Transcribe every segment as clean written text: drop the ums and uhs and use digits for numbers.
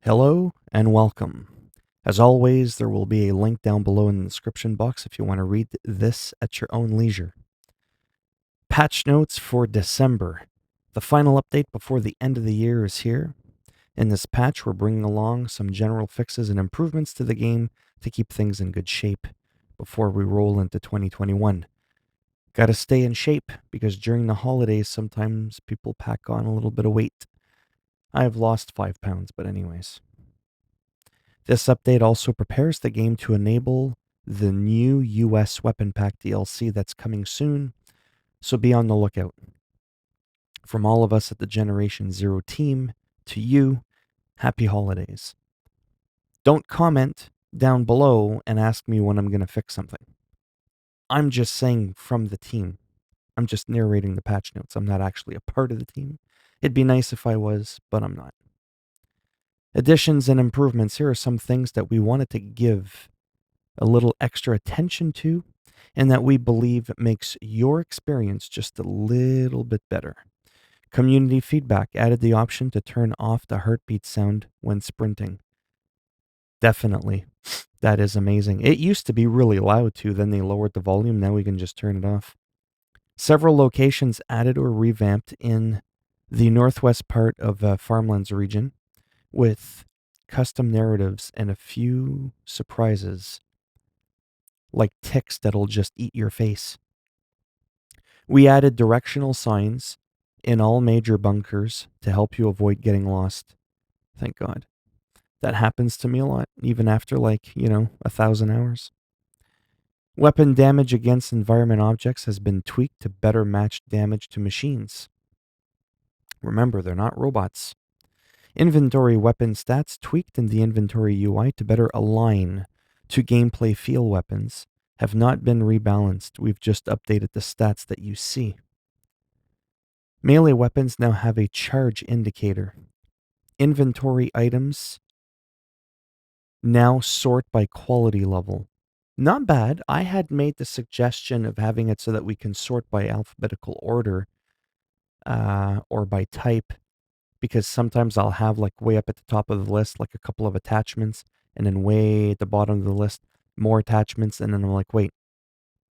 Hello and welcome. As always, there will be a link down below in the description box if you want to read this at your own leisure. Patch notes for December. The final update before the end of the year is here. In this patch, we're bringing along some general fixes and improvements to the game to keep things in good shape before we roll into 2021. Gotta stay in shape because during the holidays, sometimes people pack on a little bit of weight. I've lost 5 pounds, but anyways. This update also prepares the game to enable the new US Weapon Pack DLC that's coming soon, so be on the lookout. From all of us at the Generation Zero team, to you, happy holidays. Don't comment down below and ask me when I'm going to fix something. I'm just saying from the team. I'm just narrating the patch notes. I'm not actually a part of the team. It'd be nice if I was, but I'm not. Additions and improvements. Here are some things that we wanted to give a little extra attention to, and that we believe makes your experience just a little bit better. Community feedback added the option to turn off the heartbeat sound when sprinting. Definitely. That is amazing. It used to be really loud too, then they lowered the volume. Now we can just turn it off. Several locations added or revamped in the northwest part of Farmlands region with custom narratives and a few surprises like ticks that'll just eat your face. We added directional signs in all major bunkers to help you avoid getting lost. Thank God. That happens to me a lot, even after 1,000 hours. Weapon damage against environment objects has been tweaked to better match damage to machines. Remember, they're not robots. Inventory weapon stats tweaked in the inventory UI to better align to gameplay feel weapons have not been rebalanced. We've just updated the stats that you see. Melee weapons now have a charge indicator. Inventory items now sort by quality level. Not bad. I had made the suggestion of having it so that we can sort by alphabetical order or by type, because sometimes I'll have like way up at the top of the list, like a couple of attachments, and then way at the bottom of the list, more attachments, and then I'm like, wait,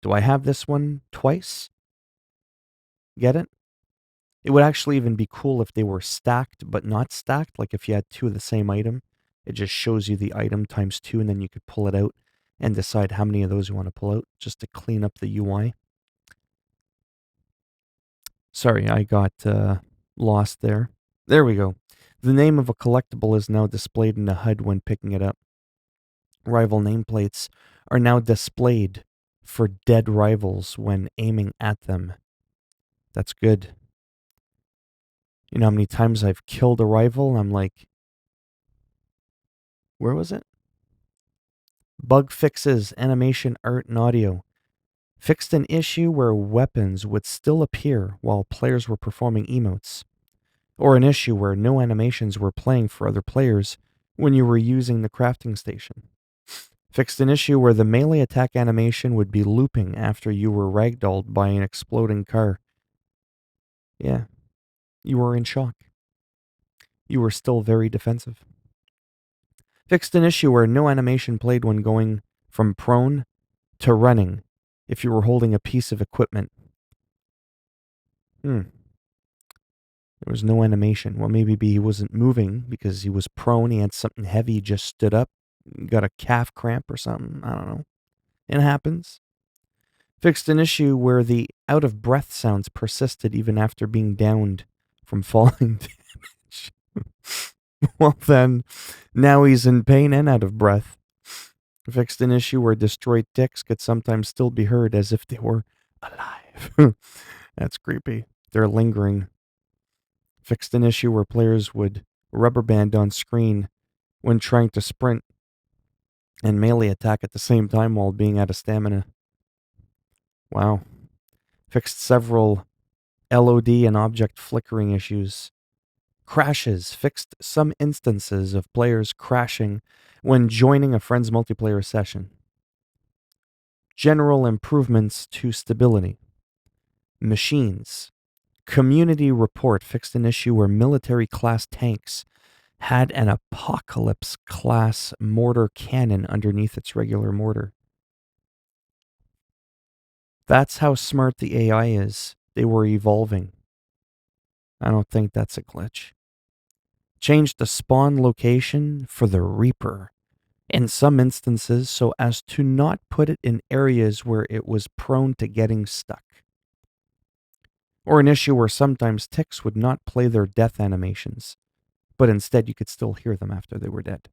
do I have this one twice? Get it? It would actually even be cool if they were stacked but not stacked, like if you had two of the same item. It just shows you the item times 2, and then you could pull it out and decide how many of those you want to pull out, just to clean up the UI. Sorry, I got lost there. There we go. The name of a collectible is now displayed in the HUD when picking it up. Rival nameplates are now displayed for dead rivals when aiming at them. That's good. You know how many times I've killed a rival and I'm like, where was it? Bug fixes, animation, art, and audio. Fixed an issue where weapons would still appear while players were performing emotes, or an issue where no animations were playing for other players when you were using the crafting station. Fixed an issue where the melee attack animation would be looping after you were ragdolled by an exploding car. Yeah, you were in shock. You were still very defensive. Fixed an issue where no animation played when going from prone to running if you were holding a piece of equipment. There was no animation. Well, maybe he wasn't moving because he was prone. He had something heavy, just stood up, got a calf cramp or something. I don't know. It happens. Fixed an issue where the out of breath sounds persisted even after being downed from falling damage. Well, then, now he's in pain and out of breath. Fixed an issue where destroyed ticks could sometimes still be heard as if they were alive. That's creepy. They're lingering. Fixed an issue where players would rubber band on screen when trying to sprint and melee attack at the same time while being out of stamina. Wow. Fixed several LOD and object flickering issues. Crashes. Fixed some instances of players crashing when joining a friend's multiplayer session. General improvements to stability. Machines. Community report fixed an issue where military class tanks had an Apocalypse class mortar cannon underneath its regular mortar. That's how smart the AI is. They were evolving. I don't think that's a glitch. Changed the spawn location for the Reaper in some instances so as to not put it in areas where it was prone to getting stuck. Or an issue where sometimes ticks would not play their death animations, but instead you could still hear them after they were dead.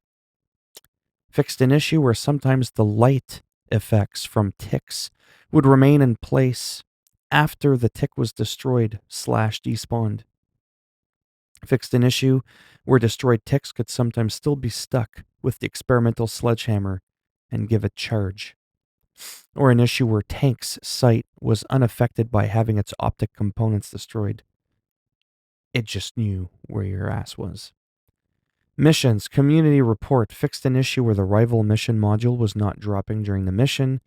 Fixed an issue where sometimes the light effects from ticks would remain in place after the tick was destroyed/despawned. Fixed an issue where destroyed ticks could sometimes still be stuck with the experimental sledgehammer and give a charge. Or an issue where tank's sight was unaffected by having its optic components destroyed. It just knew where your ass was. Missions. Community report. Fixed an issue where the rival mission module was not dropping during the mission.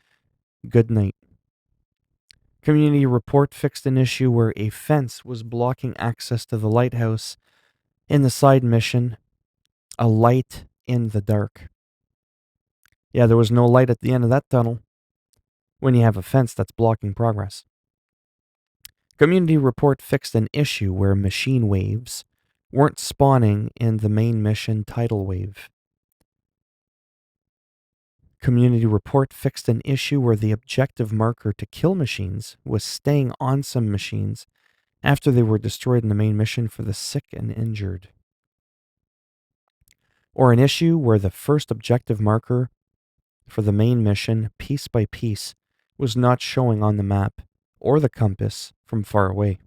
Good night. Community report fixed an issue where a fence was blocking access to the lighthouse. In the side mission, a light in the dark. Yeah, there was no light at the end of that tunnel when you have a fence that's blocking progress. Community report fixed an issue where machine waves weren't spawning in the main mission tidal wave. Community report fixed an issue where the objective marker to kill machines was staying on some machines after they were destroyed in the main mission for the sick and injured. Or an issue where the first objective marker for the main mission, piece by piece, was not showing on the map or the compass from far away.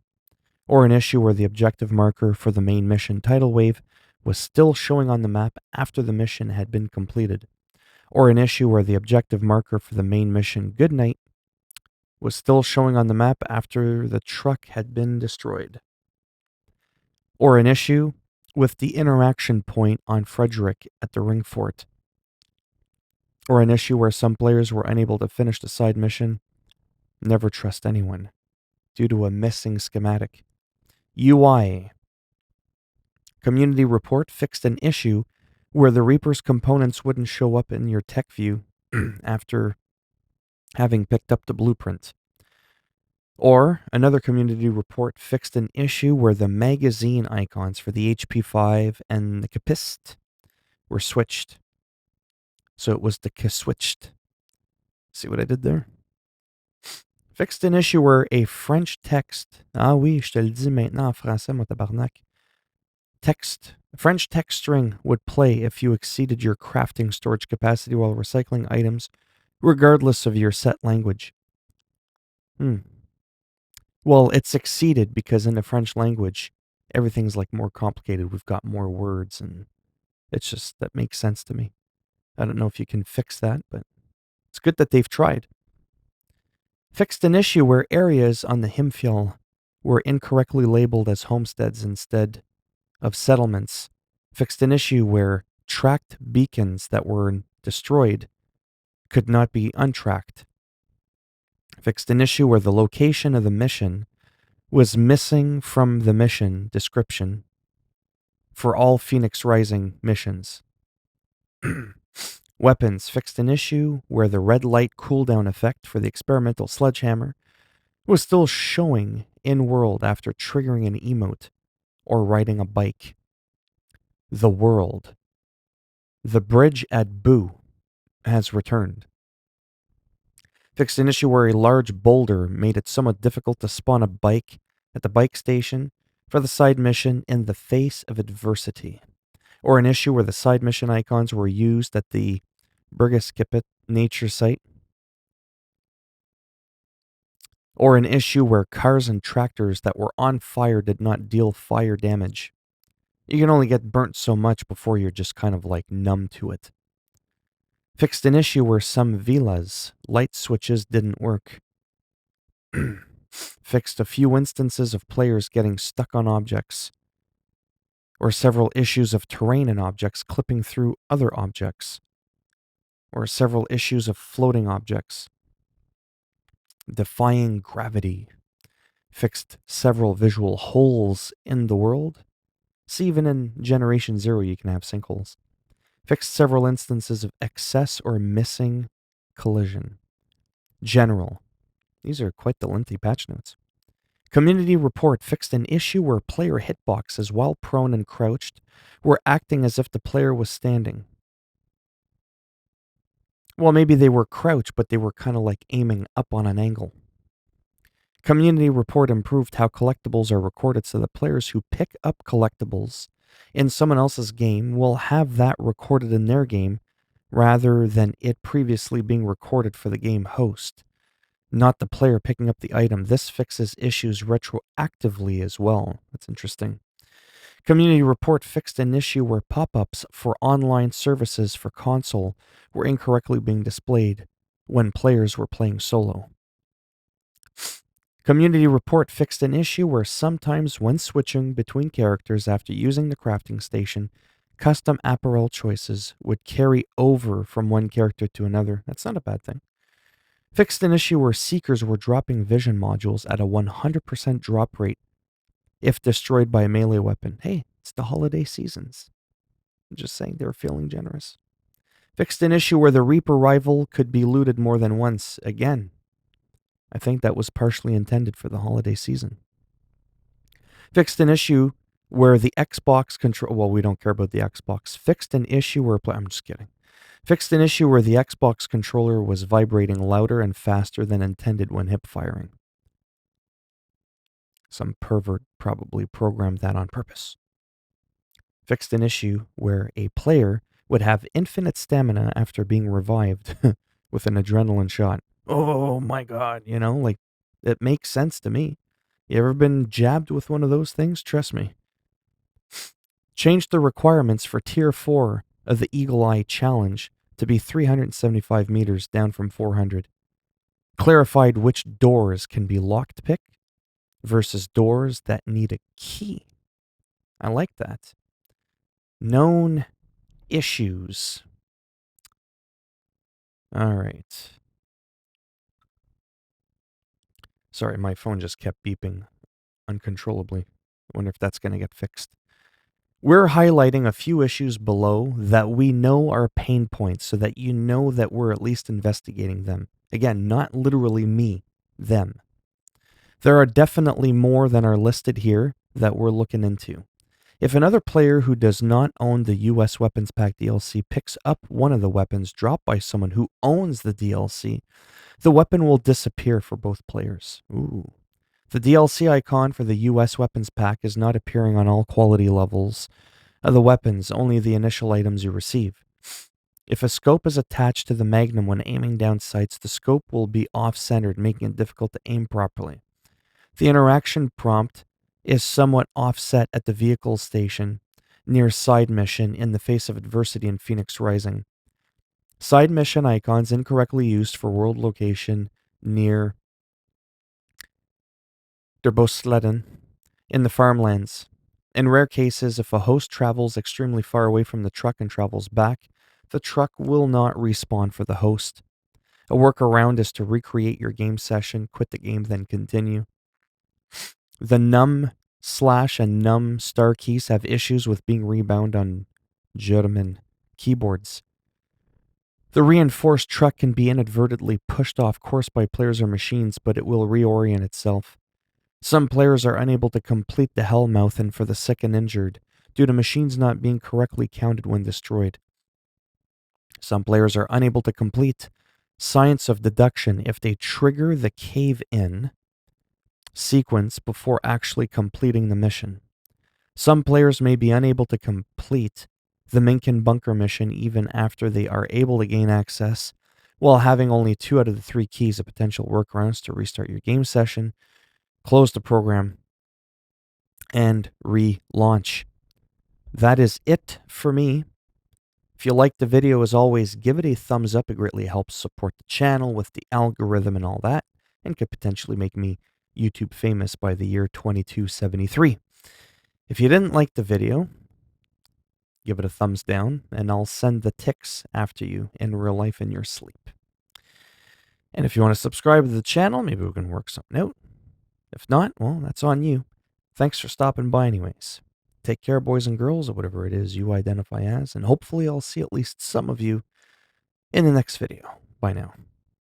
Or an issue where the objective marker for the main mission tidal wave was still showing on the map after the mission had been completed. Or an issue where the objective marker for the main mission Goodnight was still showing on the map after the truck had been destroyed. Or an issue with the interaction point on Frederick at the ring fort. Or an issue where some players were unable to finish the side mission. Never trust anyone due to a missing schematic. UI. Community report fixed an issue where the Reaper's components wouldn't show up in your tech view after having picked up the blueprint. Or another community report fixed an issue where the magazine icons for the HP5 and the Capist were switched. So it was the switched. See what I did there? Fixed an issue where a French text. Ah oui, je te le dis maintenant en français, mon tabarnak. French text string would play if you exceeded your crafting storage capacity while recycling items, regardless of your set language. Well, it's exceeded because in the French language, everything's like more complicated. We've got more words, and it's just, that makes sense to me. I don't know if you can fix that, but it's good that they've tried. Fixed an issue where areas on the Himfjall were incorrectly labeled as homesteads instead of settlements. Fixed an issue where tracked beacons that were destroyed could not be untracked. Fixed an issue where the location of the mission was missing from the mission description for all Phoenix Rising missions. Weapons fixed an issue where the red light cooldown effect for the experimental sledgehammer was still showing in world after triggering an emote or riding a bike. The world. The bridge at Boo has returned. Fixed an issue where a large boulder made it somewhat difficult to spawn a bike at the bike station for the side mission in the face of adversity. Or an issue where the side mission icons were used at the Burgaskipit nature site. Or an issue where cars and tractors that were on fire did not deal fire damage. You can only get burnt so much before you're just kind of like numb to it. Fixed an issue where some villas light switches didn't work. Fixed a few instances of players getting stuck on objects, or several issues of terrain and objects clipping through other objects, or several issues of floating objects defying gravity. Fixed several visual holes in the world, See, even in Generation 0, you can have sinkholes. Fixed several instances of excess or missing collision. General. These are quite the lengthy patch notes. Community report fixed an issue where player hitboxes, while prone and crouched, were acting as if the player was standing. Well, maybe they were crouched, but they were kind of like aiming up on an angle. Community report improved how collectibles are recorded so that players who pick up collectibles in someone else's game will have that recorded in their game rather than it previously being recorded for the game host, not the player picking up the item. This fixes issues retroactively as well. That's interesting. Community report fixed an issue where pop-ups for online services for console were incorrectly being displayed when players were playing solo. Community report fixed an issue where sometimes when switching between characters after using the crafting station, custom apparel choices would carry over from one character to another. That's not a bad thing. Fixed an issue where seekers were dropping vision modules at a 100% drop rate if destroyed by a melee weapon. Hey, it's the holiday seasons. I'm just saying they were feeling generous. Fixed an issue where the Reaper rival could be looted more than once. Again, I think that was partially intended for the holiday season. Fixed an issue where the Xbox control. Well, we don't care about the Xbox. Fixed an issue where. I'm just kidding. Fixed an issue where the Xbox controller was vibrating louder and faster than intended when hip firing. Some pervert probably programmed that on purpose. Fixed an issue where a player would have infinite stamina after being revived with an adrenaline shot. Oh my god, like it makes sense to me. You ever been jabbed with one of those things? Trust me. Changed the requirements for Tier 4 of the Eagle Eye Challenge to be 375 meters down from 400. Clarified which doors can be locked pick versus doors that need a key. I like that. Known issues. All right. Sorry, my phone just kept beeping uncontrollably. I wonder if that's going to get fixed. We're highlighting a few issues below that we know are pain points so that you know that we're at least investigating them. Again, not literally me, them. There are definitely more than are listed here that we're looking into. If another player who does not own the US Weapons Pack DLC picks up one of the weapons dropped by someone who owns the DLC, the weapon will disappear for both players. Ooh. The DLC icon for the US Weapons Pack is not appearing on all quality levels of the weapons, only the initial items you receive. If a scope is attached to the Magnum when aiming down sights, the scope will be off-centered, making it difficult to aim properly. The interaction prompt is somewhat offset at the vehicle station near side mission in the face of adversity in Phoenix Rising. Side mission icons incorrectly used for world location near Derbosleden in the farmlands. In rare cases, if a host travels extremely far away from the truck and travels back, the truck will not respawn for the host. A workaround is to recreate your game session, quit the game, then continue. The num/ and num star keys have issues with being rebound on German keyboards. The reinforced truck can be inadvertently pushed off course by players or machines, but it will reorient itself. Some players are unable to complete the Hellmouth and for the sick and injured due to machines not being correctly counted when destroyed. Some players are unable to complete Science of Deduction if they trigger the cave-in sequence before actually completing the mission. Some players may be unable to complete the Minkin Bunker mission even after they are able to gain access, while having only 2 out of the 3 keys of potential workarounds to restart your game session, close the program, and relaunch. That is it for me. If you liked the video, as always, give it a thumbs up. It greatly helps support the channel with the algorithm and all that, and could potentially make me YouTube famous by the year 2273. If you didn't like the video, give it a thumbs down, and I'll send the ticks after you in real life in your sleep. And if you want to subscribe to the channel, maybe we can work something out. If not, well, that's on you. Thanks for stopping by anyways. take care, boys and girls, or whatever it is you identify as, and hopefully I'll see at least some of you in the next video. Bye now.